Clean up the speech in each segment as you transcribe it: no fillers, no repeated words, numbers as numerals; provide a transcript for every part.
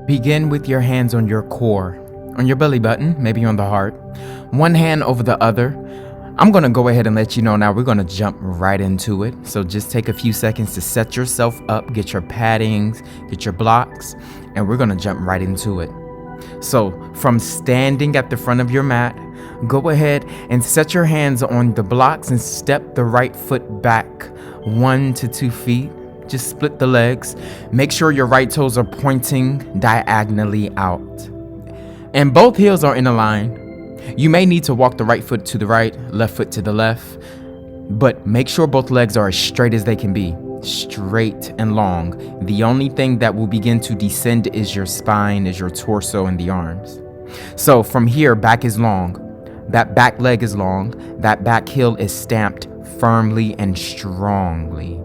Begin with your hands on your core, on your belly button, maybe on the heart. One hand over the other. I'm going to go ahead and let you know now we're going to jump right into it. So just take a few seconds to set yourself up, get your paddings, get your blocks, and we're going to jump right into it. So from standing at the front of your mat, go ahead and set your hands on the blocks and step the right foot back 1 to 2 feet. Just split the legs. Make sure your right toes are pointing diagonally out. And both heels are in a line. You may need to walk the right foot to the right, left foot to the left, but make sure both legs are as straight as they can be, straight and long. The only thing that will begin to descend is your spine, is your torso and the arms. So from here, back is long. That back leg is long. That back heel is stamped firmly and strongly.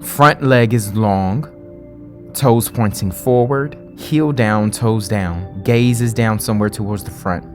Front leg is long, toes pointing forward, heel down, toes down, gaze is down somewhere towards the front.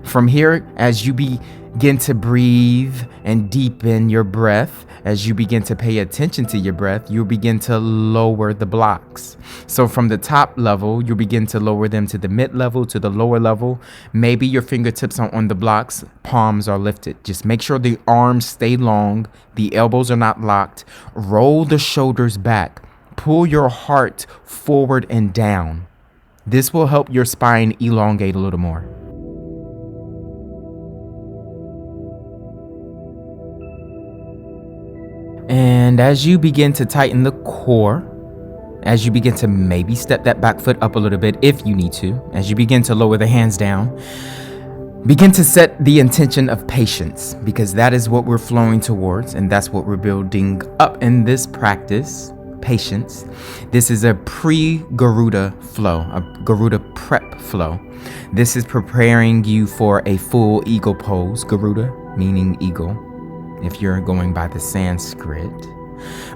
From here, as you begin to breathe and deepen your breath, as you begin to pay attention to your breath, you'll begin to lower the blocks. So from the top level, you'll begin to lower them to the mid level, to the lower level. Maybe your fingertips are on the blocks, palms are lifted. Just make sure the arms stay long, the elbows are not locked. Roll the shoulders back. Pull your heart forward and down. This will help your spine elongate a little more. And as you begin to tighten the core, as you begin to maybe step that back foot up a little bit if you need to, as you begin to lower the hands down, begin to set the intention of patience, because that is what we're flowing towards and that's what we're building up in this practice, patience. This is a pre-Garuda flow, a Garuda prep flow. This is preparing you for a full eagle pose, Garuda meaning eagle, if you're going by the Sanskrit.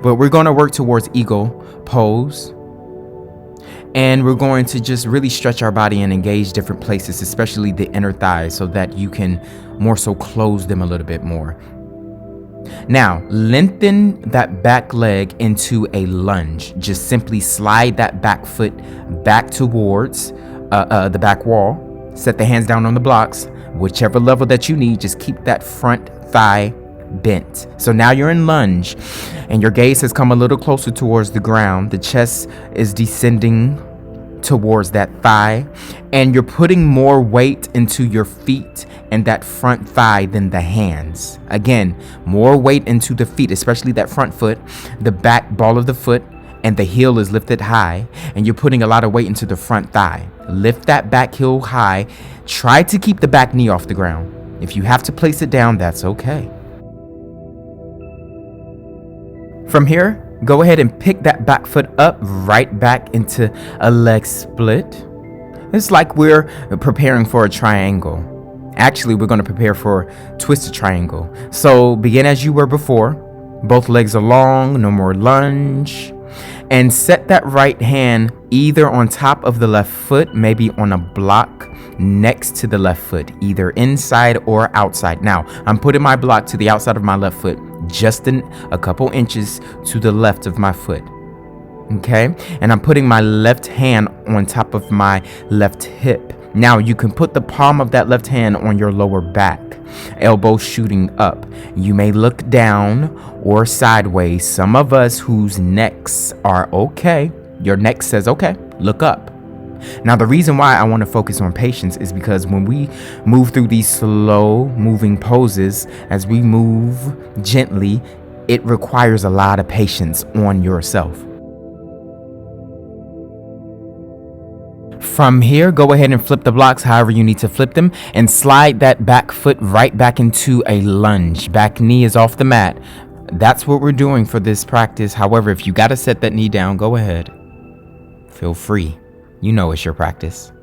But we're going to work towards eagle pose. And we're going to just really stretch our body and engage different places, especially the inner thighs, so that you can more so close them a little bit more. Now, lengthen that back leg into a lunge. Just simply slide that back foot back towards the back wall. Set the hands down on the blocks, whichever level that you need. Just keep that front thigh bent. So now you're in lunge and your gaze has come a little closer towards the ground. The chest is descending towards that thigh and you're putting more weight into your feet and that front thigh than the hands. Again, more weight into the feet, especially that front foot, the back ball of the foot, and the heel is lifted high and you're putting a lot of weight into the front thigh. Lift that back heel high. Try to keep the back knee off the ground. If you have to place it down, that's okay. From here, go ahead and pick that back foot up right back into a leg split. It's like we're preparing for a triangle. Actually, we're going to prepare for twisted triangle. So begin as you were before. Both legs are long, no more lunge. And set that right hand either on top of the left foot, maybe on a block next to the left foot, either inside or outside. Now, I'm putting my block to the outside of my left foot, just in a couple inches to the left of my foot. Okay, and I'm putting my left hand on top of my left hip. Now you can put the palm of that left hand on your lower back, elbow shooting up. You may look down or sideways. Some of us whose necks are okay, your neck says okay, look up. Now, the reason why I want to focus on patience is because when we move through these slow moving poses, as we move gently, it requires a lot of patience on yourself. From here, go ahead and flip the blocks however you need to flip them and slide that back foot right back into a lunge. Back knee is off the mat. That's what we're doing for this practice. However, if you got to set that knee down, go ahead. Feel free. You know it's your practice.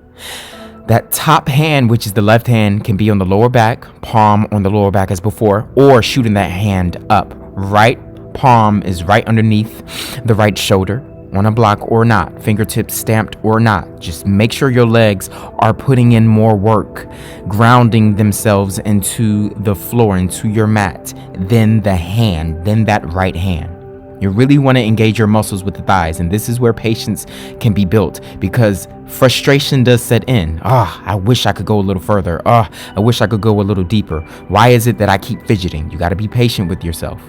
That top hand, which is the left hand, can be on the lower back, palm on the lower back as before, or shooting that hand up. Right palm is right underneath the right shoulder on a block or not, fingertips stamped or not. Just make sure your legs are putting in more work, grounding themselves into the floor, into your mat, than the hand, than that right hand. You really want to engage your muscles with the thighs, and this is where patience can be built, because frustration does set in. I wish I could go a little further. I wish I could go a little deeper. Why is it that I keep fidgeting? You got to be patient with yourself.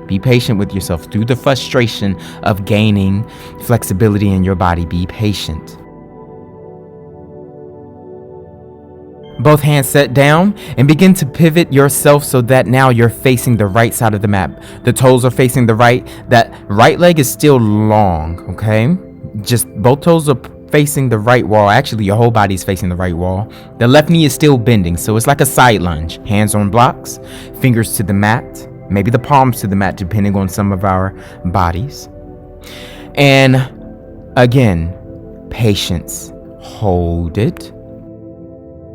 Be patient with yourself through the frustration of gaining flexibility in your body. Be patient. Both hands set down and begin to pivot yourself so that now you're facing the right side of the mat. The toes are facing the right. That right leg is still long, okay? Just both toes are facing the right wall. Actually, your whole body is facing the right wall. The left knee is still bending, so it's like a side lunge. Hands on blocks, fingers to the mat, maybe the palms to the mat, depending on some of our bodies. And again, patience. Hold it.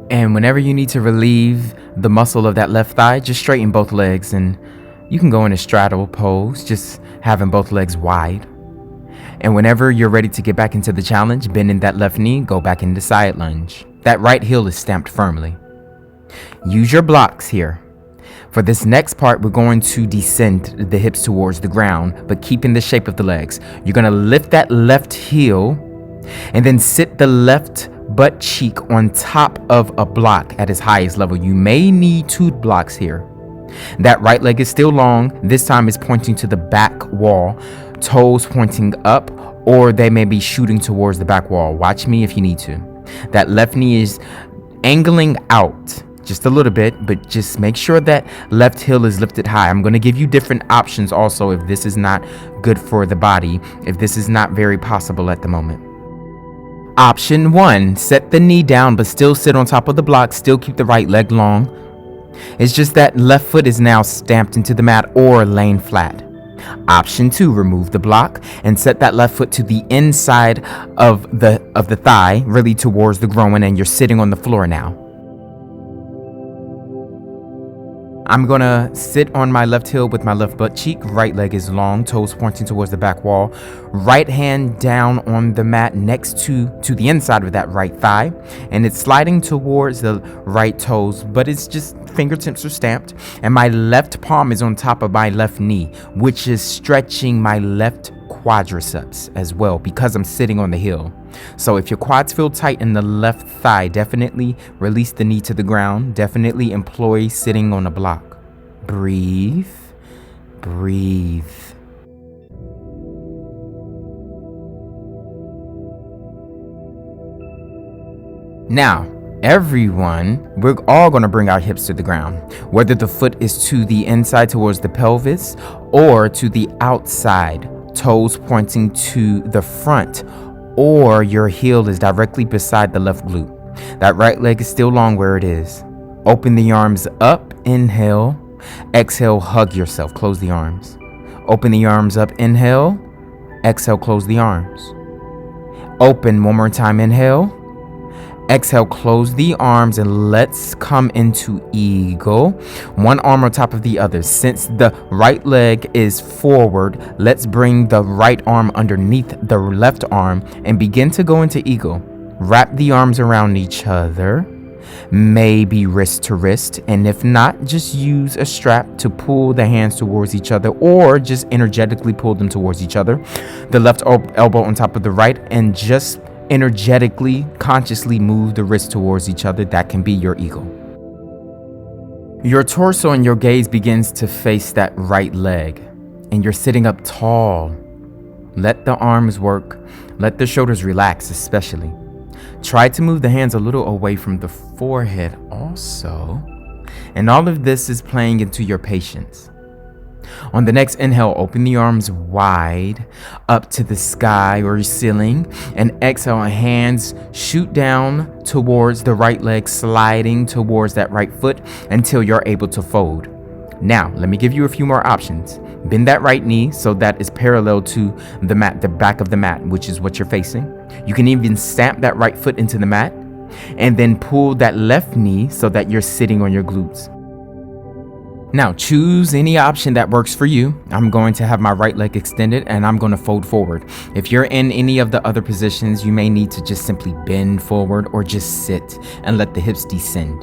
And whenever you need to relieve the muscle of that left thigh, just straighten both legs, and you can go in a straddle pose, just having both legs wide. And whenever you're ready to get back into the challenge, bending that left knee, go back into side lunge. That right heel is stamped firmly. Use your blocks here. For this next part, we're going to descend the hips towards the ground, but keeping the shape of the legs. You're going to lift that left heel and then sit the left butt cheek on top of a block at its highest level. You may need 2 blocks here. That right leg is still long. This time it's pointing to the back wall, toes pointing up, or they may be shooting towards the back wall. Watch me if you need to. That left knee is angling out just a little bit, but just make sure that left heel is lifted high. I'm going to give you different options also if this is not good for the body, if this is not very possible at the moment. Option 1, set the knee down but still sit on top of the block, still keep the right leg long. It's just that left foot is now stamped into the mat or laying flat. Option 2, remove the block and set that left foot to the inside of the thigh, really towards the groin, and you're sitting on the floor now. I'm gonna sit on my left heel with my left butt cheek. Right leg is long, toes pointing towards the back wall. Right hand down on the mat next to the inside of that right thigh. And it's sliding towards the right toes, but it's just fingertips are stamped. And my left palm is on top of my left knee, which is stretching my left quadriceps as well because I'm sitting on the heel. So if your quads feel tight in the left thigh, definitely release the knee to the ground. Definitely employ sitting on a block. Breathe. Breathe. Now, everyone, we're all going to bring our hips to the ground, whether the foot is to the inside towards the pelvis or to the outside, toes pointing to the front, or your heel is directly beside the left glute. That right leg is still long where it is. Open the arms up, inhale. Exhale, hug yourself, close the arms. Open the arms up, inhale. Exhale, close the arms. Open one more time, inhale. Exhale, close the arms, and let's come into eagle. One arm on top of the other. Since the right leg is forward, let's bring the right arm underneath the left arm and begin to go into eagle. Wrap the arms around each other, maybe wrist to wrist, and if not, just use a strap to pull the hands towards each other, or just energetically pull them towards each other. The left elbow on top of the right, and just energetically, consciously move the wrists towards each other. That can be your eagle. Your torso and your gaze begins to face that right leg, and you're sitting up tall. Let the arms work. Let the shoulders relax, especially. Try to move the hands a little away from the forehead also. And all of this is playing into your patience. On the next inhale, open the arms wide up to the sky or ceiling, and exhale, hands shoot down towards the right leg, sliding towards that right foot until you're able to fold. Now, let me give you a few more options. Bend that right knee so that is parallel to the mat, the back of the mat, which is what you're facing. You can even stamp that right foot into the mat and then pull that left knee so that you're sitting on your glutes. Now, choose any option that works for you. I'm going to have my right leg extended and I'm going to fold forward. If you're in any of the other positions, you may need to just simply bend forward or just sit and let the hips descend.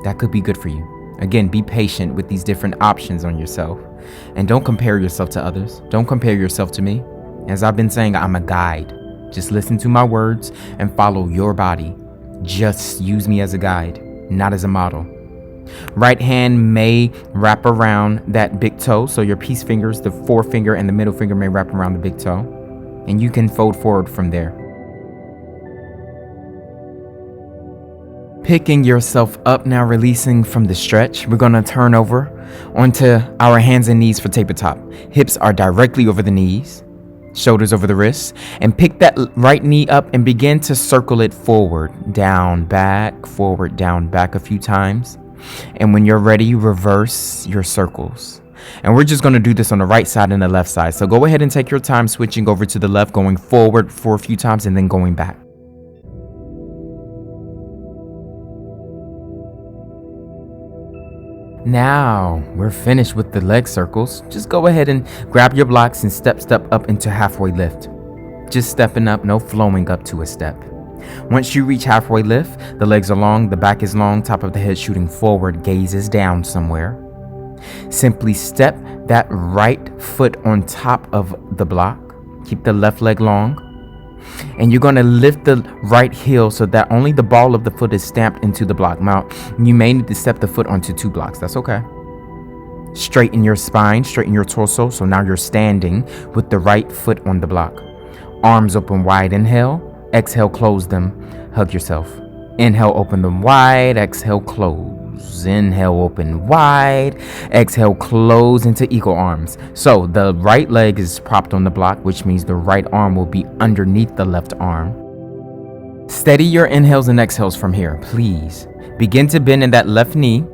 That could be good for you. Again, be patient with these different options on yourself. And don't compare yourself to others. Don't compare yourself to me. As I've been saying, I'm a guide. Just listen to my words and follow your body. Just use me as a guide, not as a model. Right hand may wrap around that big toe. So your peace fingers, the forefinger and the middle finger may wrap around the big toe. And you can fold forward from there. Picking yourself up now, releasing from the stretch. We're going to turn over onto our hands and knees for tabletop. Hips are directly over the knees, shoulders over the wrists, and pick that right knee up and begin to circle it forward, down, back, forward, down, back a few times. And when you're ready, reverse your circles. And we're just going to do this on the right side and the left side. So go ahead and take your time switching over to the left, going forward for a few times and then going back. Now we're finished with the leg circles. Just go ahead and grab your blocks and step up into halfway lift. Just stepping up, no flowing up to a step. Once you reach halfway lift, the legs are long, the back is long, top of the head shooting forward, gaze is down somewhere. Simply step that right foot on top of the block. Keep the left leg long. And you're going to lift the right heel so that only the ball of the foot is stamped into the block. Now, you may need to step the foot onto 2 blocks. That's okay. Straighten your spine, straighten your torso. So now you're standing with the right foot on the block. Arms open wide. Inhale. Exhale, close them. Hug yourself. Inhale, open them wide. Exhale, close. Inhale, open wide. Exhale, close into eagle arms. So the right leg is propped on the block, which means the right arm will be underneath the left arm. Steady your inhales and exhales from here, please. Begin to bend in that left knee.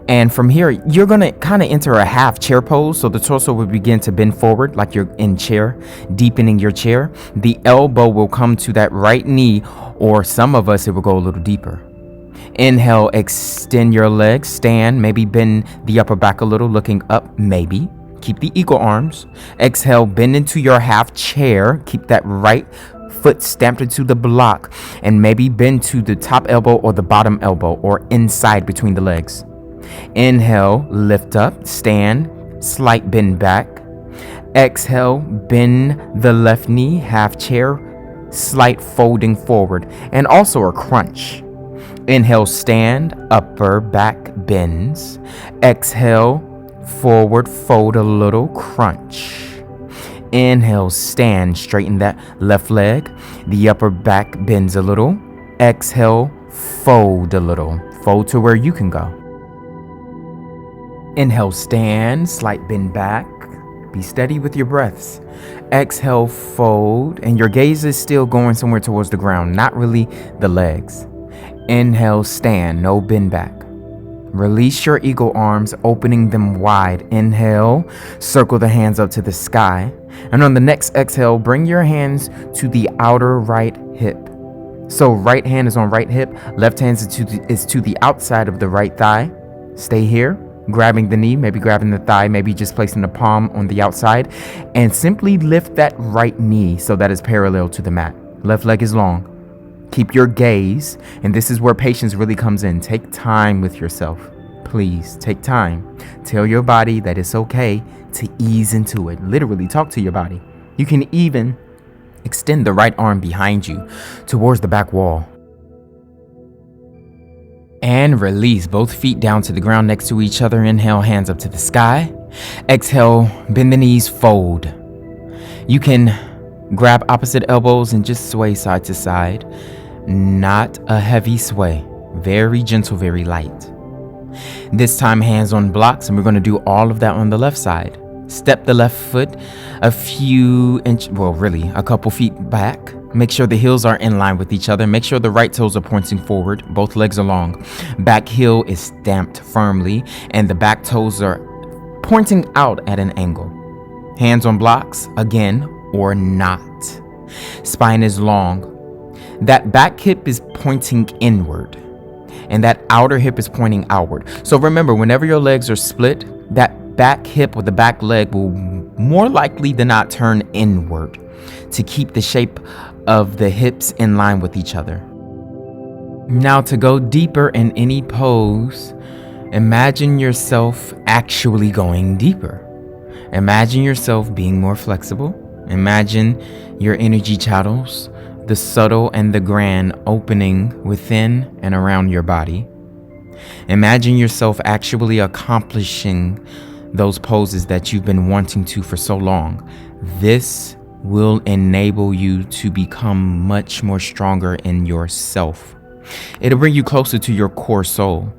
And from here, you're going to kind of enter a half chair pose. So the torso will begin to bend forward like you're in chair, deepening your chair. The elbow will come to that right knee, or some of us, it will go a little deeper. Inhale, extend your legs, stand, maybe bend the upper back a little, looking up, maybe. Keep the eagle arms. Exhale, bend into your half chair. Keep that right foot stamped into the block, and maybe bend to the top elbow or the bottom elbow or inside between the legs. Inhale, lift up, stand, slight bend back. Exhale, bend the left knee, half chair, slight folding forward, and also a crunch. Inhale, stand, upper back bends. Exhale, forward fold a little, crunch. Inhale, stand, straighten that left leg. The upper back bends a little. Exhale, fold a little. Fold to where you can go. Inhale, stand, slight bend back. Be steady with your breaths. Exhale, fold, and your gaze is still going somewhere towards the ground, not really the legs. Inhale, stand, no bend back. Release your eagle arms, opening them wide. Inhale, circle the hands up to the sky. And on the next exhale, bring your hands to the outer right hip. So right hand is on right hip, left hand is to the outside of the right thigh. Stay here, grabbing the knee, maybe grabbing the thigh, maybe just placing the palm on the outside. And simply lift that right knee so that it's parallel to the mat. Left leg is long. Keep your gaze, and this is where patience really comes in. Take time with yourself. Please take time. Tell your body that it's okay to ease into it. Literally talk to your body. You can even extend the right arm behind you towards the back wall. And release both feet down to the ground next to each other. Inhale, hands up to the sky. Exhale, bend the knees, fold. You can grab opposite elbows and just sway side to side. Not a heavy sway. Very gentle, very light. This time, hands on blocks, and we're going to do all of that on the left side. Step the left foot a couple feet back. Make sure the heels are in line with each other. Make sure the right toes are pointing forward. Both legs are long. Back heel is stamped firmly, and the back toes are pointing out at an angle. Hands on blocks, again, or not. Spine is long. That back hip is pointing inward, and that outer hip is pointing outward. So remember, whenever your legs are split, that back hip or the back leg will more likely than not turn inward to keep the shape of the hips in line with each other. Now, to go deeper in any pose, Imagine yourself actually going deeper. Imagine yourself being more flexible. Imagine your energy channels, the subtle and the grand, opening within and around your body. Imagine yourself actually accomplishing those poses that you've been wanting to for so long. This will enable you to become much more stronger in yourself. It'll bring you closer to your core soul.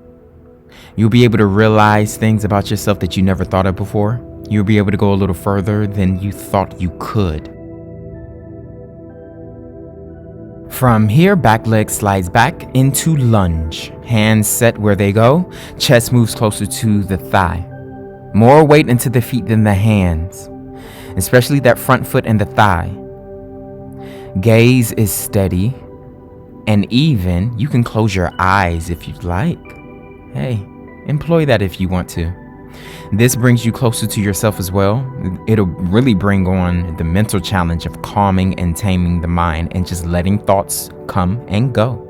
You'll be able to realize things about yourself that you never thought of before. You'll be able to go a little further than you thought you could. From here, back leg slides back into lunge. Hands set where they go. Chest moves closer to the thigh. More weight into the feet than the hands, especially that front foot and the thigh. Gaze is steady and even. You can close your eyes if you'd like. Hey, employ that if you want to. This brings you closer to yourself as well. It'll really bring on the mental challenge of calming and taming the mind and just letting thoughts come and go.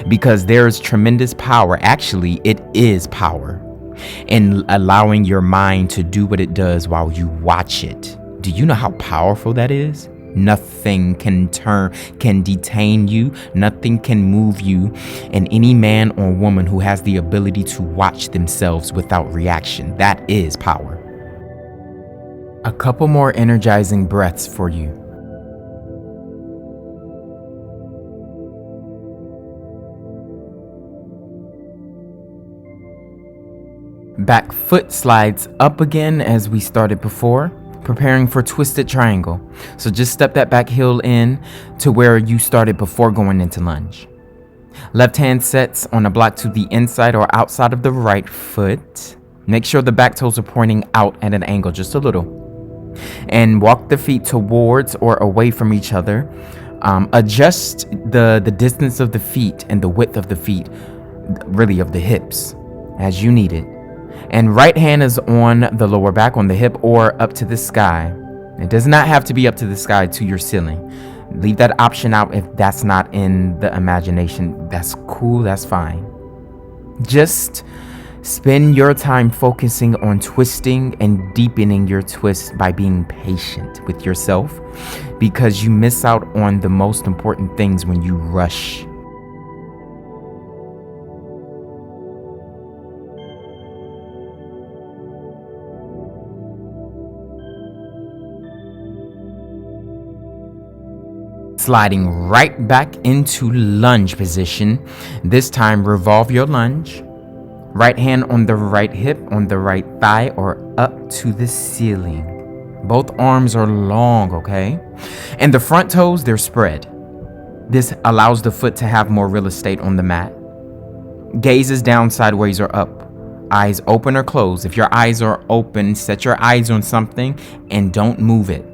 Because there's tremendous power, actually it is power, in allowing your mind to do what it does while you watch it. Do you know how powerful that is? Nothing can detain you. Nothing can move you. And any man or woman who has the ability to watch themselves without reaction, that is power. A couple more energizing breaths for you. Back foot slides up again as we started before, preparing for twisted triangle. So just step that back heel in to where you started before going into lunge. Left hand sets on a block to the inside or outside of the right foot. Make sure the back toes are pointing out at an angle, just a little. And walk the feet towards or away from each other. Adjust the distance of the feet and the width of the feet, really of the hips, as you need it. And right hand is on the lower back, on the hip, or up to the sky. It does not have to be up to the sky to your ceiling. Leave that option out if that's not in the imagination. That's cool, that's fine. Just spend your time focusing on twisting and deepening your twist by being patient with yourself, because you miss out on the most important things when you rush. Sliding right back into lunge position. This time, revolve your lunge. Right hand on the right hip, on the right thigh, or up to the ceiling. Both arms are long, okay? And the front toes, they're spread. This allows the foot to have more real estate on the mat. Gaze is down, sideways, or up. Eyes open or closed. If your eyes are open, set your eyes on something and don't move it.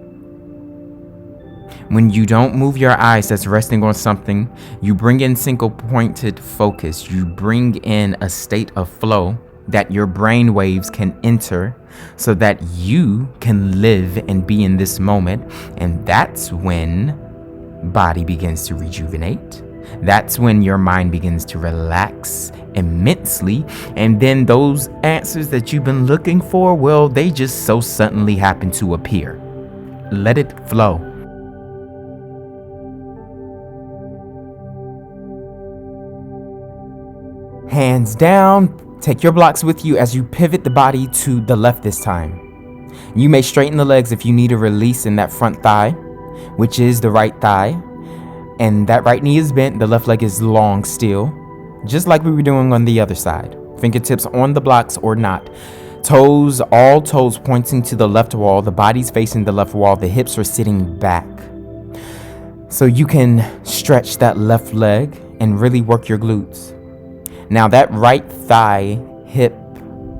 When you don't move your eyes that's resting on something, you bring in single pointed focus. You bring in a state of flow that your brain waves can enter so that you can live and be in this moment. And that's when body begins to rejuvenate. That's when your mind begins to relax immensely. And then those answers that you've been looking for, well, they just so suddenly happen to appear. Let it flow. Hands down, take your blocks with you as you pivot the body to the left this time. You may straighten the legs if you need a release in that front thigh, which is the right thigh. And that right knee is bent, the left leg is long still, just like we were doing on the other side. Fingertips on the blocks or not. Toes, all toes pointing to the left wall, the body's facing the left wall, the hips are sitting back. So you can stretch that left leg and really work your glutes. Now that right thigh, hip,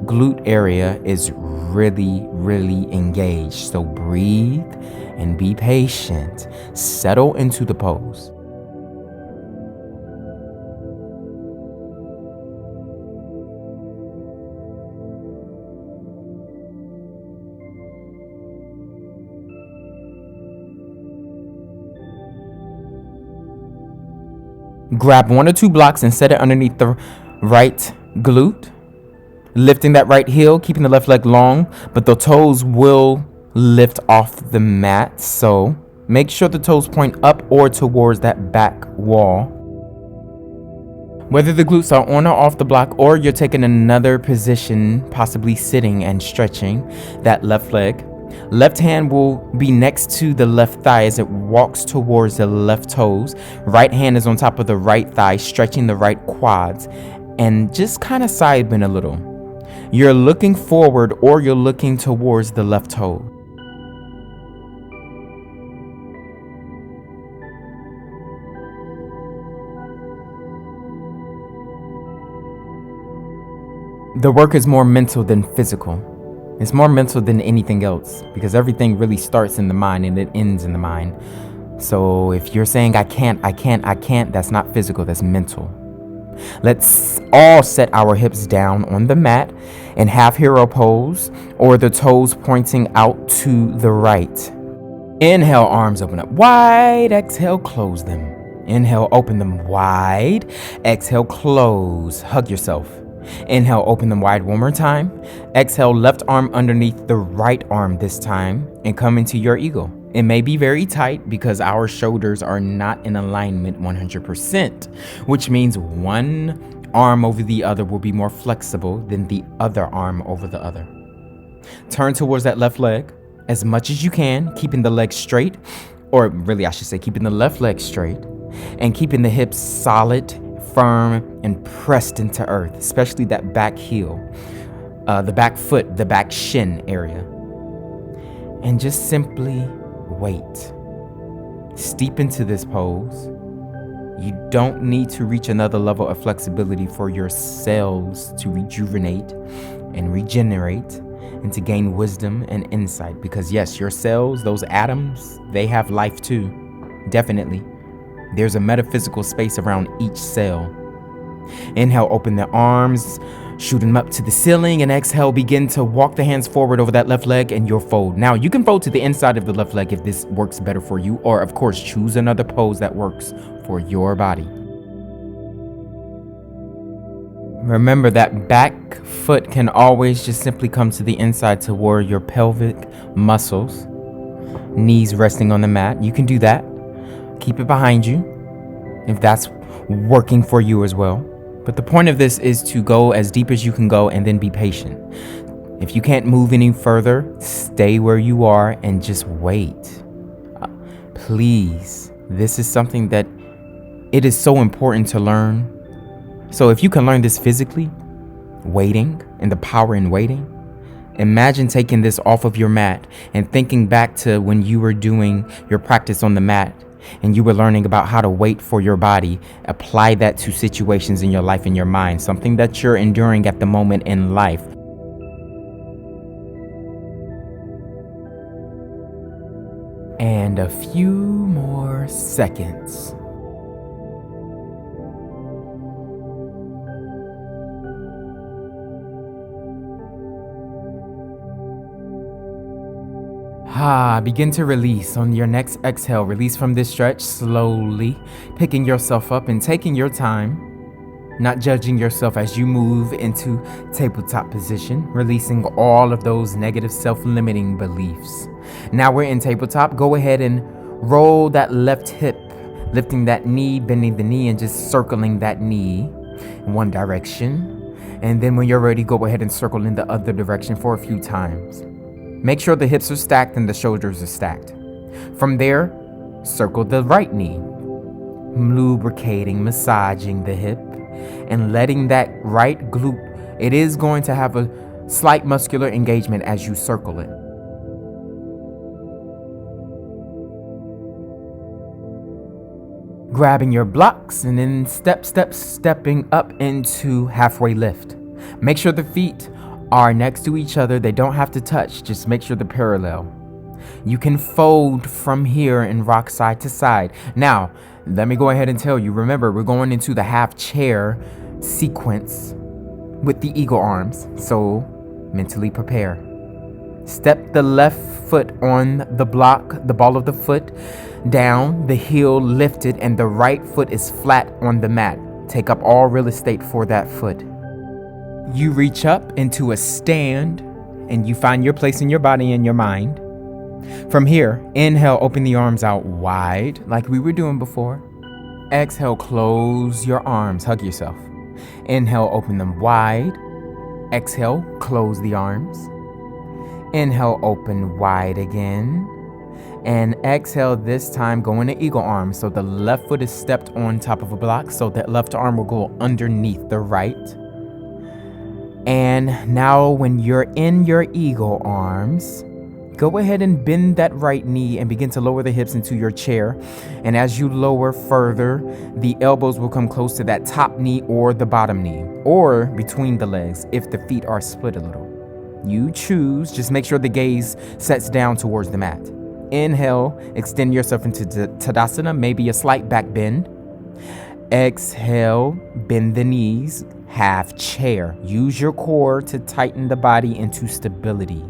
glute area is really, really engaged. So breathe and be patient. Settle into the pose. Grab one or two blocks and set it underneath the right glute. Lifting that right heel, keeping the left leg long, but the toes will lift off the mat. So make sure the toes point up or towards that back wall. Whether the glutes are on or off the block, or you're taking another position, possibly sitting and stretching that left leg. Left hand will be next to the left thigh as it walks towards the left toes. Right hand is on top of the right thigh, stretching the right quads, and just kind of side bend a little. You're looking forward or you're looking towards the left toe. The work is more mental than physical. It's more mental than anything else, because everything really starts in the mind and it ends in the mind. So if you're saying I can't, that's not physical, that's mental. Let's all set our hips down on the mat in half hero pose, or the toes pointing out to the right. Inhale, arms open up wide. Exhale, close them. Inhale, open them wide. Exhale, close. Hug yourself. Inhale, open them wide one more time. Exhale, left arm underneath the right arm this time, and come into your eagle. It may be very tight because our shoulders are not in alignment 100%, which means one arm over the other will be more flexible than the other arm over the other. Turn towards that left leg as much as you can, keeping the leg straight, or really I should say keeping the left leg straight, and keeping the hips solid, firm, and pressed into earth, especially that back heel, the back foot, the back shin area. And just simply wait. Steep into this pose. You don't need to reach another level of flexibility for your cells to rejuvenate and regenerate and to gain wisdom and insight. Because yes, your cells, those atoms, they have life too. Definitely. There's a metaphysical space around each cell. Inhale, open the arms, shoot them up to the ceiling, and exhale, begin to walk the hands forward over that left leg and your fold. Now, you can fold to the inside of the left leg if this works better for you, or of course, choose another pose that works for your body. Remember that back foot can always just simply come to the inside toward your pelvic muscles, knees resting on the mat. You can do that. Keep it behind you if that's working for you as well. But the point of this is to go as deep as you can go and then be patient. If you can't move any further, stay where you are and just wait. Please, this is something that it is so important to learn. So if you can learn this physically, waiting and the power in waiting, imagine taking this off of your mat and thinking back to when you were doing your practice on the mat and you were learning about how to wait for your body. Apply that to situations in your life and your mind, something that you're enduring at the moment in life. And a few more seconds. Begin to release. On your next exhale, release from this stretch slowly, picking yourself up and taking your time, not judging yourself as you move into tabletop position, releasing all of those negative self-limiting beliefs. Now we're in tabletop. Go ahead and roll that left hip, lifting that knee, bending the knee, and just circling that knee in one direction. And then when you're ready, go ahead and circle in the other direction for a few times. Make sure the hips are stacked and the shoulders are stacked. From there, circle the right knee, lubricating, massaging the hip, and letting that right glute, it is going to have a slight muscular engagement as you circle it. Grabbing your blocks and then stepping up into halfway lift. Make sure the feet are next to each other. They don't have to touch. Just make sure they're parallel. You can fold from here and rock side to side. Now, let me go ahead and tell you, remember, we're going into the half chair sequence with the eagle arms. So mentally prepare. Step the left foot on the block, the ball of the foot down, the heel lifted, and the right foot is flat on the mat. Take up all real estate for that foot. You reach up into a stand and you find your place in your body and your mind. From here, inhale, open the arms out wide like we were doing before. Exhale, close your arms, hug yourself. Inhale, open them wide. Exhale, close the arms. Inhale, open wide again. And exhale, this time go into eagle arm. So the left foot is stepped on top of a block, so that left arm will go underneath the right. And now when you're in your eagle arms, go ahead and bend that right knee and begin to lower the hips into your chair. And as you lower further, the elbows will come close to that top knee or the bottom knee, or between the legs if the feet are split a little. You choose, just make sure the gaze sets down towards the mat. Inhale, extend yourself into Tadasana, maybe a slight back bend. Exhale, bend the knees, half chair. Use your core to tighten the body into stability.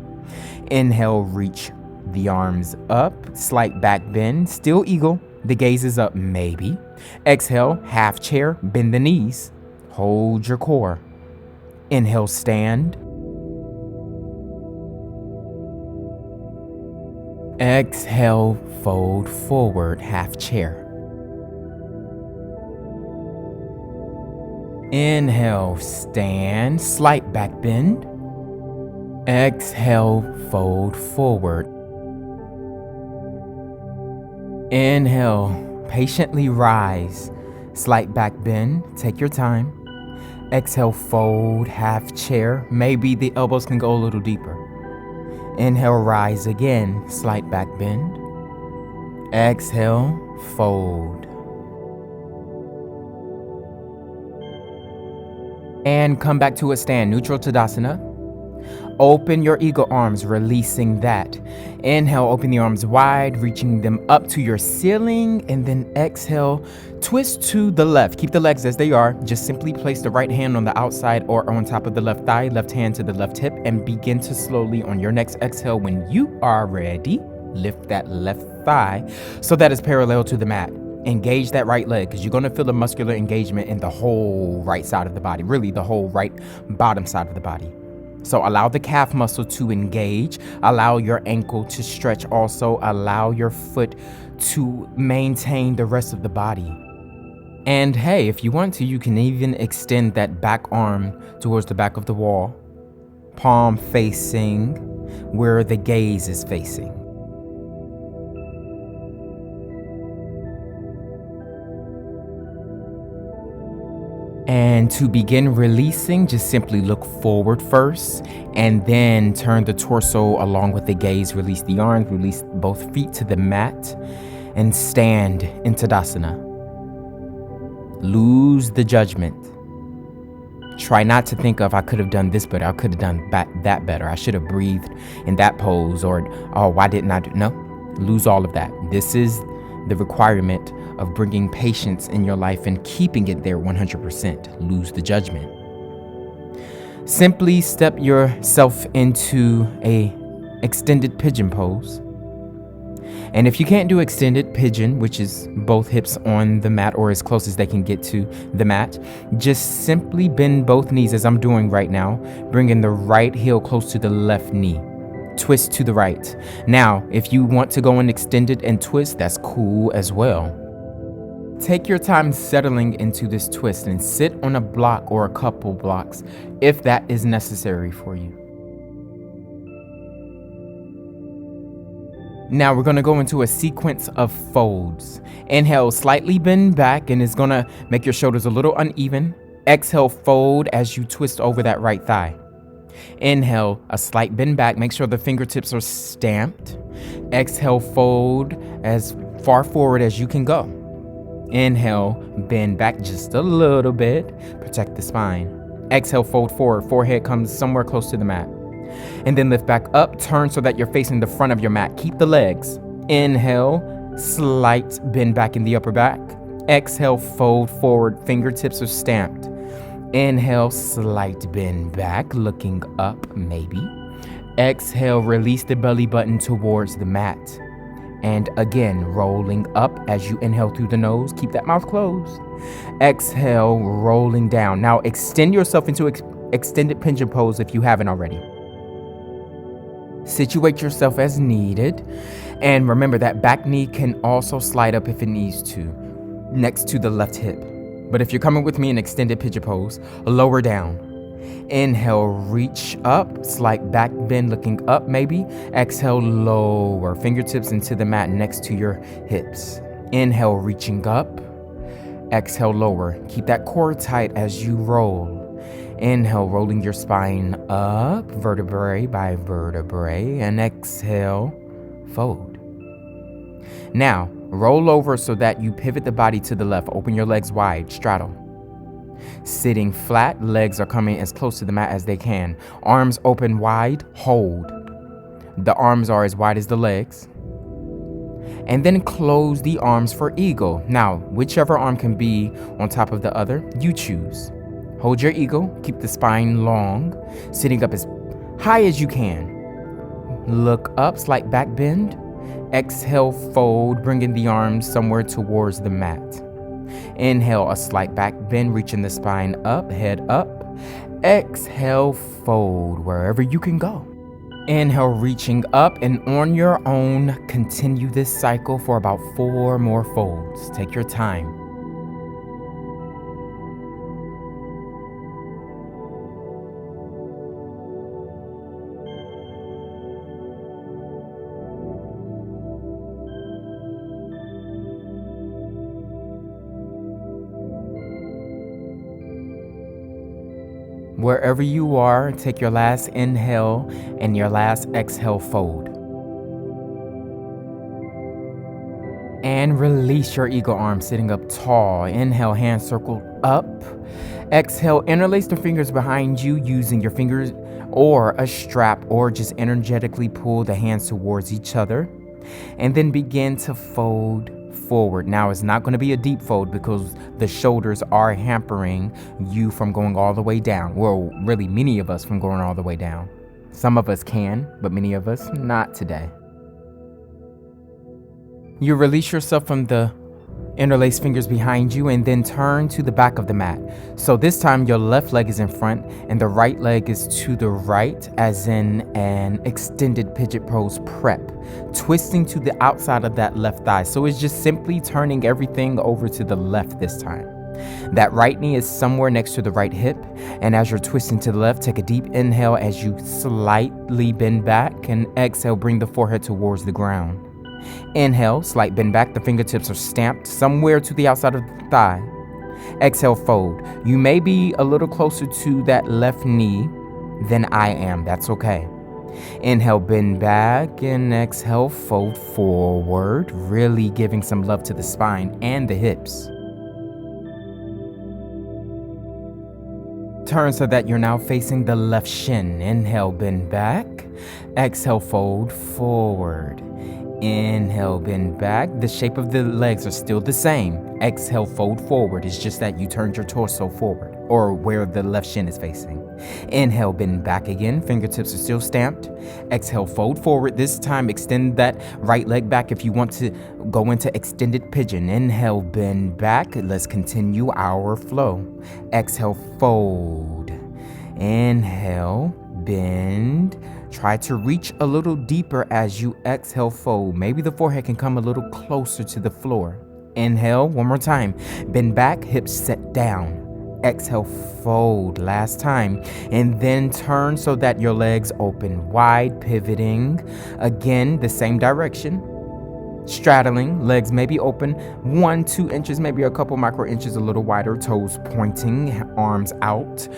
Inhale, reach the arms up, slight back bend, still eagle. The gaze is up, maybe. Exhale, half chair, bend the knees. Hold your core. Inhale, stand. Exhale, fold forward, half chair. Inhale, stand, slight back bend. Exhale, fold forward. Inhale, patiently rise, slight back bend, take your time. Exhale, fold, half chair. Maybe the elbows can go a little deeper. Inhale, rise again, slight back bend. Exhale, fold. And come back to a stand, neutral Tadasana. Open your eagle arms, releasing that. Inhale, open the arms wide, reaching them up to your ceiling. And then exhale, twist to the left. Keep the legs as they are. Just simply place the right hand on the outside or on top of the left thigh, left hand to the left hip, and begin to slowly, on your next exhale, when you are ready, lift that left thigh so that it's parallel to the mat. Engage that right leg because you're going to feel the muscular engagement in the whole right side of the body, really the whole right bottom side of the body. So allow the calf muscle to engage, allow your ankle to stretch also, allow your foot to maintain the rest of the body. And hey, if you want to, you can even extend that back arm towards the back of the wall, palm facing where the gaze is facing. And to begin releasing, just simply look forward first and then turn the torso along with the gaze. Release the arms, release both feet to the mat and stand in Tadasana. Lose the judgment. Try not to think of, I could have done this better, I could have done that better, I should have breathed in that pose, or, oh, why didn't I do? No, lose all of that. This is the requirement of bringing patience in your life and keeping it there 100%. Lose the judgment. Simply step yourself into a extended pigeon pose. And if you can't do extended pigeon, which is both hips on the mat or as close as they can get to the mat, just simply bend both knees as I'm doing right now, bringing the right heel close to the left knee. Twist to the right. Now, if you want to go in extended and twist, that's cool as well. Take your time settling into this twist and sit on a block or a couple blocks if that is necessary for you. Now we're going to go into a sequence of folds. Inhale, slightly bend back, and it's going to make your shoulders a little uneven. Exhale, fold as you twist over that right thigh. Inhale, a slight bend back. Make sure the fingertips are stamped. Exhale, fold as far forward as you can go. Inhale, bend back just a little bit. Protect the spine. Exhale, fold forward. Forehead comes somewhere close to the mat. And then lift back up. Turn so that you're facing the front of your mat. Keep the legs. Inhale, slight bend back in the upper back. Exhale, fold forward. Fingertips are stamped. Inhale, slight bend back, looking up, maybe. Exhale, release the belly button towards the mat. And again, rolling up as you inhale through the nose. Keep that mouth closed. Exhale, rolling down. Now extend yourself into extended pigeon pose if you haven't already. Situate yourself as needed, and remember that back knee can also slide up if it needs to, next to the left hip. But if you're coming with me in extended pigeon pose, lower down. Inhale, reach up, slight back bend looking up maybe. Exhale, lower, fingertips into the mat next to your hips. Inhale, reaching up. Exhale, lower. Keep that core tight as you roll. Inhale, rolling your spine up, vertebrae by vertebrae, and exhale, fold. Now, roll over so that you pivot the body to the left. Open your legs wide, straddle. Sitting flat, legs are coming as close to the mat as they can. Arms open wide, hold. The arms are as wide as the legs. And then close the arms for eagle. Now, whichever arm can be on top of the other, you choose. Hold your eagle, keep the spine long, sitting up as high as you can. Look up, slight back bend. Exhale, fold, bringing the arms somewhere towards the mat. Inhale, a slight back bend, reaching the spine up, head up. Exhale, fold, wherever you can go. Inhale, reaching up, and on your own, continue this cycle for about 4 more folds. Take your time. Wherever you are, take your last inhale and your last exhale, fold. And release your eagle arm, sitting up tall. Inhale, hands circled up. Exhale, interlace the fingers behind you using your fingers or a strap, or just energetically pull the hands towards each other. And then begin to fold forward. Now, it's not going to be a deep fold because the shoulders are hampering you from going all the way down. Well, really, many of us from going all the way down. Some of us can, but many of us not today. You release yourself from the interlace fingers behind you and then turn to the back of the mat. So this time your left leg is in front and the right leg is to the right, as in an extended pigeon pose prep, twisting to the outside of that left thigh. So it's just simply turning everything over to the left this time. That right knee is somewhere next to the right hip, and as you're twisting to the left, take a deep inhale as you slightly bend back, and exhale, bring the forehead towards the ground. Inhale, slight bend back, the fingertips are stamped somewhere to the outside of the thigh. Exhale, fold. You may be a little closer to that left knee than I am, that's okay. Inhale, bend back, and exhale, fold forward, really giving some love to the spine and the hips. Turn so that you're now facing the left shin. Inhale, bend back. Exhale, fold forward. Inhale, bend back. The shape of the legs are still the same. Exhale, fold forward. It's just that you turned your torso forward, or where the left shin is facing. Inhale, bend back again. Fingertips are still stamped. Exhale, fold forward. This time, extend that right leg back if you want to go into extended pigeon. Inhale, bend back. Let's continue our flow. Exhale, fold. Inhale, bend. Try to reach a little deeper as you exhale, fold. Maybe the forehead can come a little closer to the floor. Inhale, one more time. Bend back, hips set down. Exhale, fold, last time. And then turn so that your legs open wide, pivoting. Again, the same direction. Straddling, legs may be open 1-2 inches, maybe a couple micro inches, a little wider, toes pointing, arms out,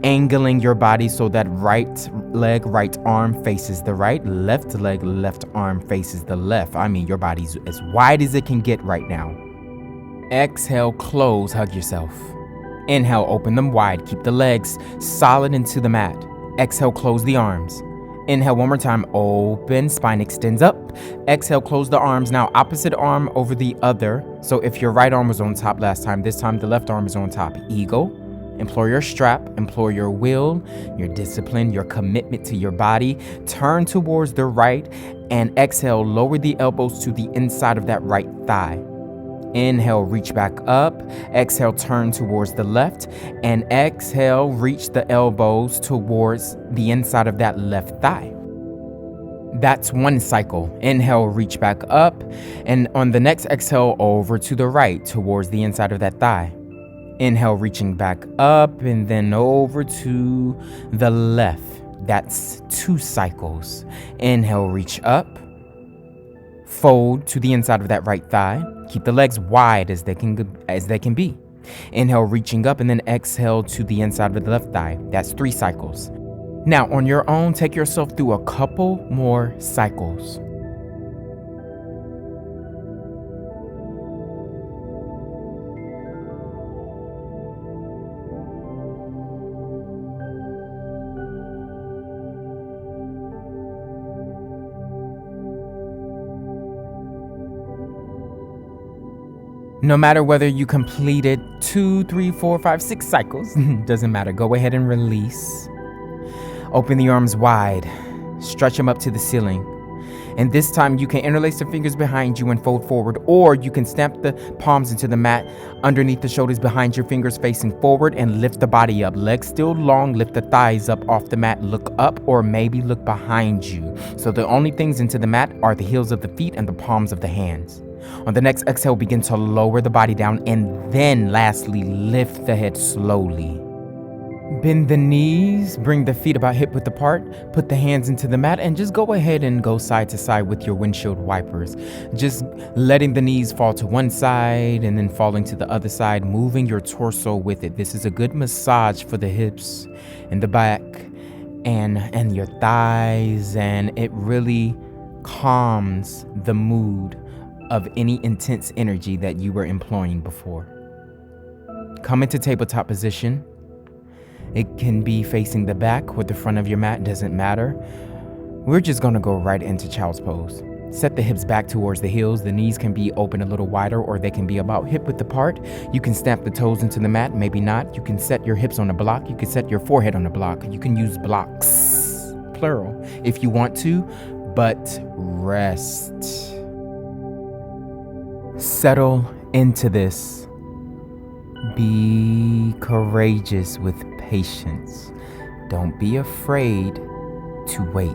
angling your body so that right leg, right arm faces the right, left leg, left arm faces the left. I mean, your body's as wide as it can get right now. Exhale, close, hug yourself. Inhale, open them wide, keep the legs solid into the mat. Exhale, close the arms. Inhale one more time, open, spine extends up. Exhale, close the arms. Now opposite arm over the other. So if your right arm was on top last time, this time the left arm is on top. Eagle, employ your strap, employ your will, your discipline, your commitment to your body. Turn towards the right and exhale, lower the elbows to the inside of that right thigh. Inhale, reach back up. Exhale, turn towards the left. And exhale, reach the elbows towards the inside of that left thigh. That's one cycle. Inhale, reach back up. And on the next exhale, over to the right towards the inside of that thigh. Inhale, reaching back up and then over to the left. That's 2 cycles. Inhale, reach up. Fold to the inside of that right thigh. Keep the legs wide as they can be. Inhale, reaching up, and then exhale to the inside of the left thigh. That's 3 cycles. Now, on your own, take yourself through a couple more cycles. No matter whether you completed 2, 3, 4, 5, 6 cycles, doesn't matter. Go ahead and release. Open the arms wide. Stretch them up to the ceiling. And this time you can interlace the fingers behind you and fold forward, or you can stamp the palms into the mat underneath the shoulders behind your fingers facing forward and lift the body up. Legs still long, lift the thighs up off the mat, look up or maybe look behind you. So the only things into the mat are the heels of the feet and the palms of the hands. On the next exhale, begin to lower the body down, and then lastly, lift the head slowly. Bend the knees, bring the feet about hip width apart, put the hands into the mat, and just go ahead and go side to side with your windshield wipers. Just letting the knees fall to one side and then falling to the other side, moving your torso with it. This is a good massage for the hips and the back and your thighs, and it really calms the mood of any intense energy that you were employing before. Come into tabletop position. It can be facing the back or the front of your mat, doesn't matter. We're just gonna go right into child's pose. Set the hips back towards the heels. The knees can be open a little wider, or they can be about hip width apart. You can stamp the toes into the mat, maybe not. You can set your hips on a block. You can set your forehead on a block. You can use blocks, plural, if you want to, but rest. Settle into this. Be courageous with patience. Don't be afraid to wait.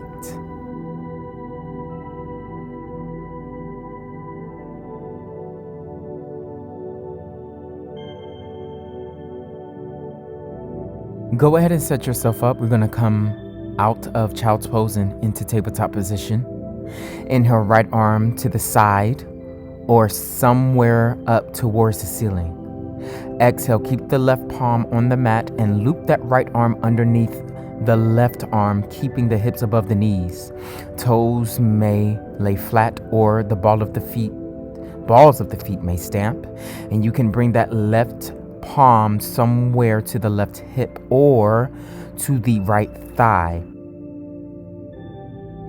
Go ahead and set yourself up. We're going to come out of child's pose and into tabletop position. Inhale, right arm to the side or somewhere up towards the ceiling. Exhale, keep the left palm on the mat and loop that right arm underneath the left arm, keeping the hips above the knees. Toes may lay flat, or the balls of the feet may stamp, and you can bring that left palm somewhere to the left hip or to the right thigh.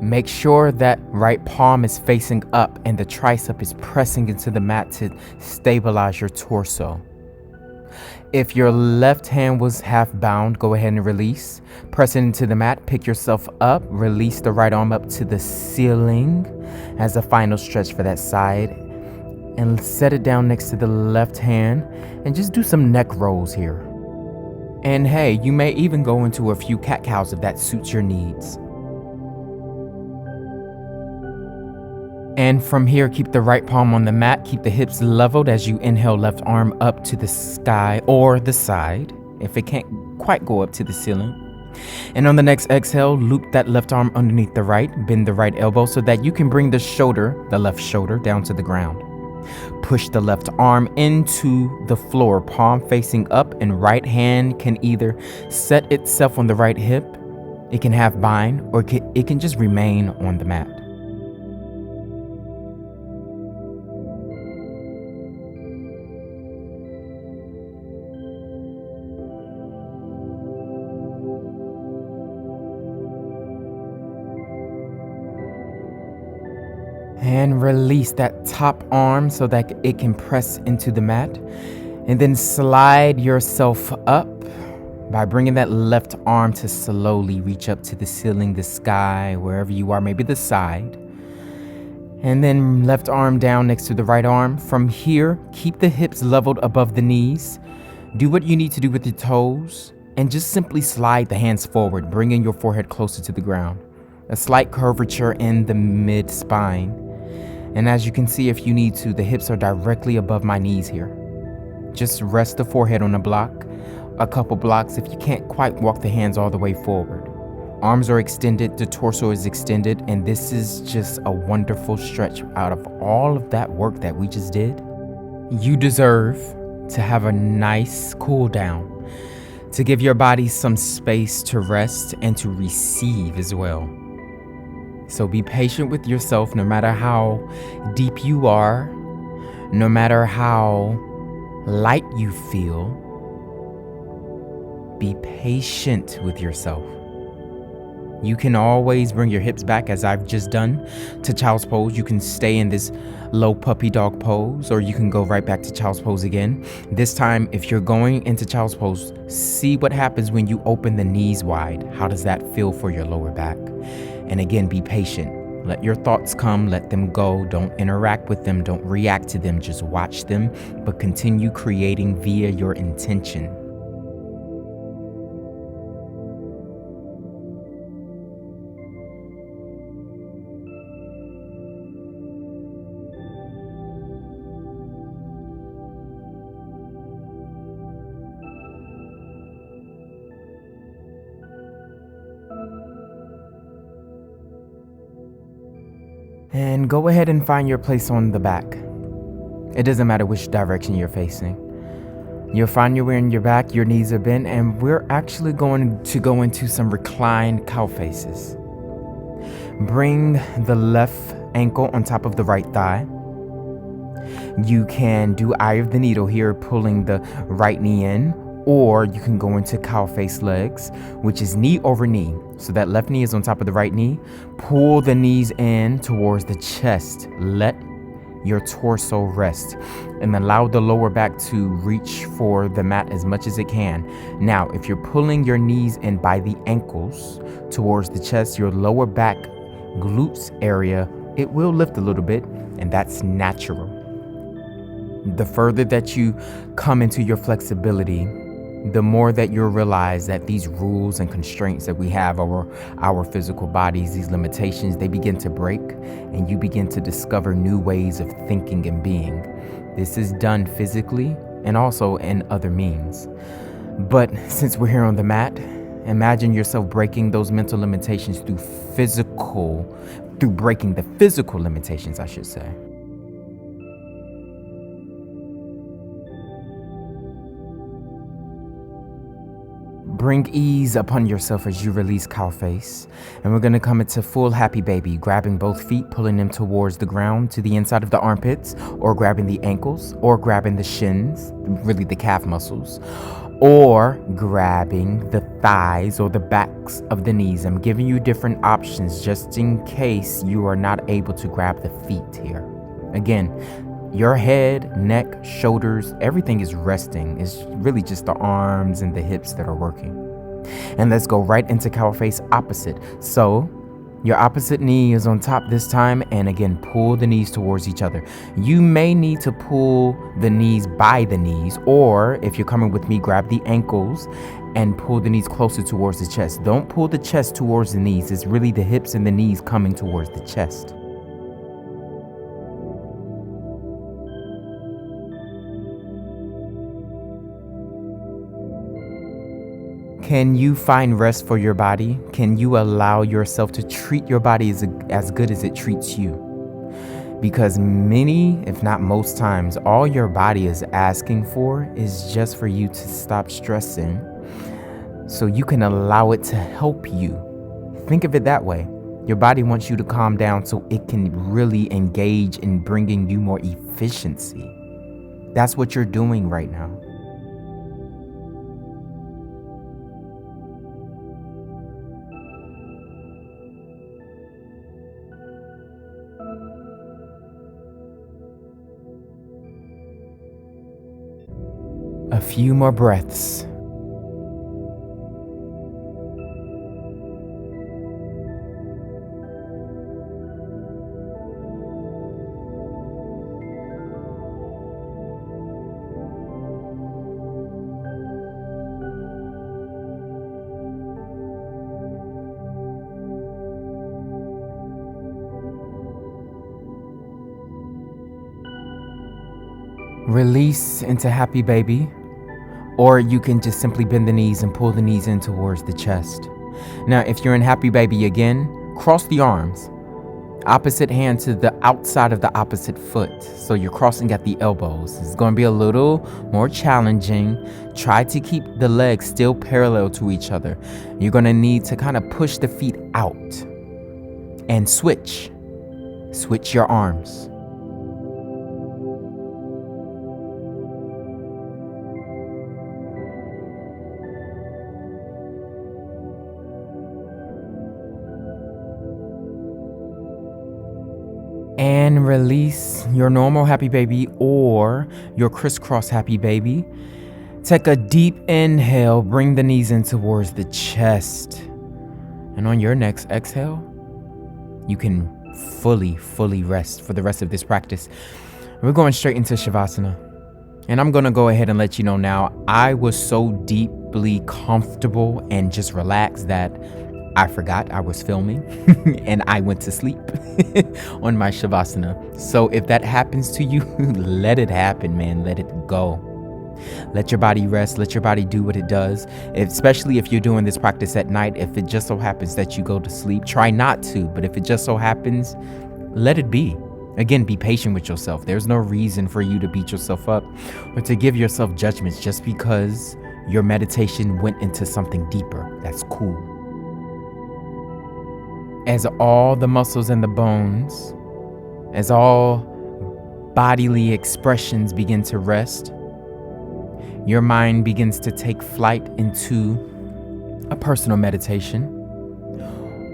Make sure that right palm is facing up and the tricep is pressing into the mat to stabilize your torso. If your left hand was half bound, go ahead and release. Press it into the mat, pick yourself up, release the right arm up to the ceiling as a final stretch for that side. And set it down next to the left hand and just do some neck rolls here. And hey, you may even go into a few cat-cows if that suits your needs. And from here, keep the right palm on the mat, keep the hips leveled as you inhale, left arm up to the sky or the side, if it can't quite go up to the ceiling. And on the next exhale, loop that left arm underneath the right, bend the right elbow so that you can bring the left shoulder down to the ground. Push the left arm into the floor, palm facing up, and right hand can either set itself on the right hip, it can have bind, or it can just remain on the mat. And release that top arm so that it can press into the mat. And then slide yourself up by bringing that left arm to slowly reach up to the ceiling, the sky, wherever you are, maybe the side. And then left arm down next to the right arm. From here, keep the hips leveled above the knees. Do what you need to do with your toes and just simply slide the hands forward, bringing your forehead closer to the ground. A slight curvature in the mid-spine. And as you can see, if you need to, the hips are directly above my knees here. Just rest the forehead on a block, a couple blocks if you can't quite walk the hands all the way forward. Arms are extended, the torso is extended, and this is just a wonderful stretch out of all of that work that we just did. You deserve to have a nice cool down, to give your body some space to rest and to receive as well. So be patient with yourself, no matter how deep you are, no matter how light you feel. Be patient with yourself. You can always bring your hips back, as I've just done, to child's pose. You can stay in this low puppy dog pose, or you can go right back to child's pose again. This time, if you're going into child's pose, see what happens when you open the knees wide. How does that feel for your lower back? And again, be patient. Let your thoughts come, let them go. Don't interact with them, don't react to them, just watch them, but continue creating via your intention. And go ahead and find your place on the back. It doesn't matter which direction you're facing. You'll find your way in your back, your knees are bent, and we're actually going to go into some reclined cow faces. Bring the left ankle on top of the right thigh. You can do eye of the needle here, pulling the right knee in, or you can go into cow face legs, which is knee over knee. So that left knee is on top of the right knee. Pull the knees in towards the chest. Let your torso rest and allow the lower back to reach for the mat as much as it can. Now, if you're pulling your knees in by the ankles towards the chest, your lower back glutes area, it will lift a little bit, and that's natural. The further that you come into your flexibility, the more that you'll realize that these rules and constraints that we have over our physical bodies, these limitations, they begin to break, and you begin to discover new ways of thinking and being. This is done physically and also in other means. But since we're here on the mat, imagine yourself breaking those mental limitations through breaking the physical limitations, I should say. Bring ease upon yourself as you release cow face. And we're going to come into full happy baby, grabbing both feet, pulling them towards the ground to the inside of the armpits, or grabbing the ankles, or grabbing the shins, really the calf muscles, or grabbing the thighs or the backs of the knees. I'm giving you different options just in case you are not able to grab the feet here. Again, your head, neck, shoulders, everything is resting. It's really just the arms and the hips that are working. And let's go right into cow face opposite. So your opposite knee is on top this time, and again, pull the knees towards each other. You may need to pull the knees by the knees, or if you're coming with me, grab the ankles and pull the knees closer towards the chest. Don't pull the chest towards the knees. It's really the hips and the knees coming towards the chest. Can you find rest for your body? Can you allow yourself to treat your body as good as it treats you? Because many, if not most times, all your body is asking for is just for you to stop stressing so you can allow it to help you. Think of it that way. Your body wants you to calm down so it can really engage in bringing you more efficiency. That's what you're doing right now. A few more breaths. Release into happy baby. Or you can just simply bend the knees and pull the knees in towards the chest. Now, if you're in happy baby again, cross the arms. Opposite hand to the outside of the opposite foot. So you're crossing at the elbows. It's going to be a little more challenging. Try to keep the legs still parallel to each other. You're going to need to kind of push the feet out and switch. Switch your arms. And release your normal happy baby or your crisscross happy baby. Take a deep inhale, bring the knees in towards the chest. And on your next exhale, you can fully rest for the rest of this practice. We're going straight into Shavasana. And I'm going to go ahead and let you know now, I was so deeply comfortable and just relaxed that I forgot I was filming and I went to sleep on my Shavasana. So if that happens to you, let it happen, man. Let it go. Let your body rest. Let your body do what it does. Especially if you're doing this practice at night. If it just so happens that you go to sleep, try not to. But if it just so happens, let it be. Again, be patient with yourself. There's no reason for you to beat yourself up or to give yourself judgments just because your meditation went into something deeper. That's cool. As all the muscles and the bones, as all bodily expressions begin to rest, your mind begins to take flight into a personal meditation,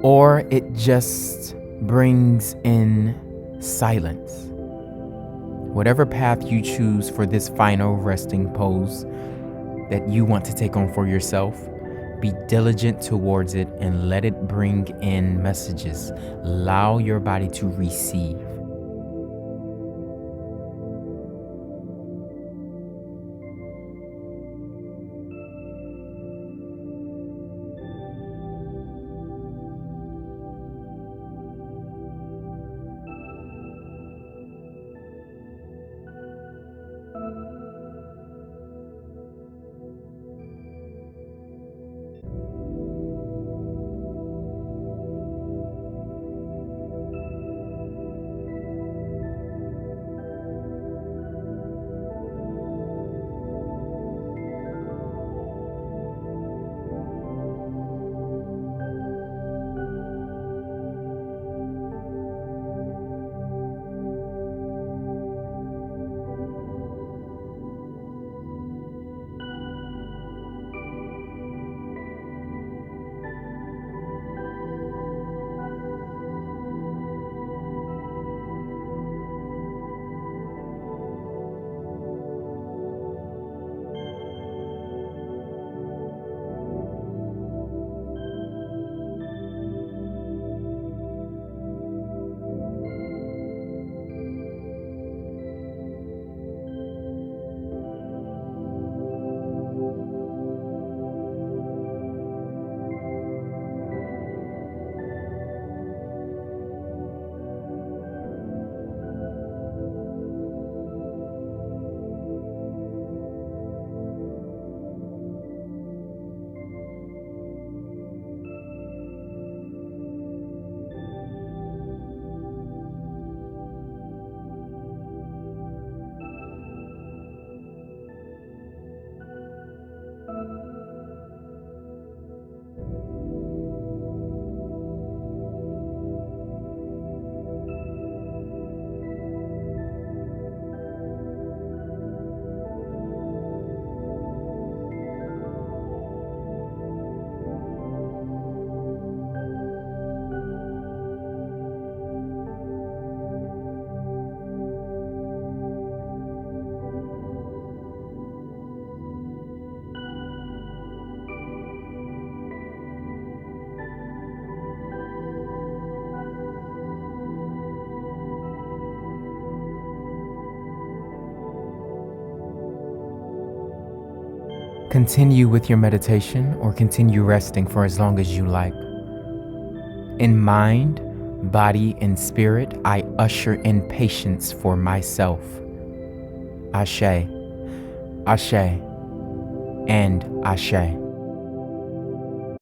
or it just brings in silence. Whatever path you choose for this final resting pose that you want to take on for yourself, be diligent towards it and let it bring in messages. Allow your body to receive. Continue with your meditation or continue resting for as long as you like. In mind, body, and spirit, I usher in patience for myself. Ashe, Ashe, and Ashe.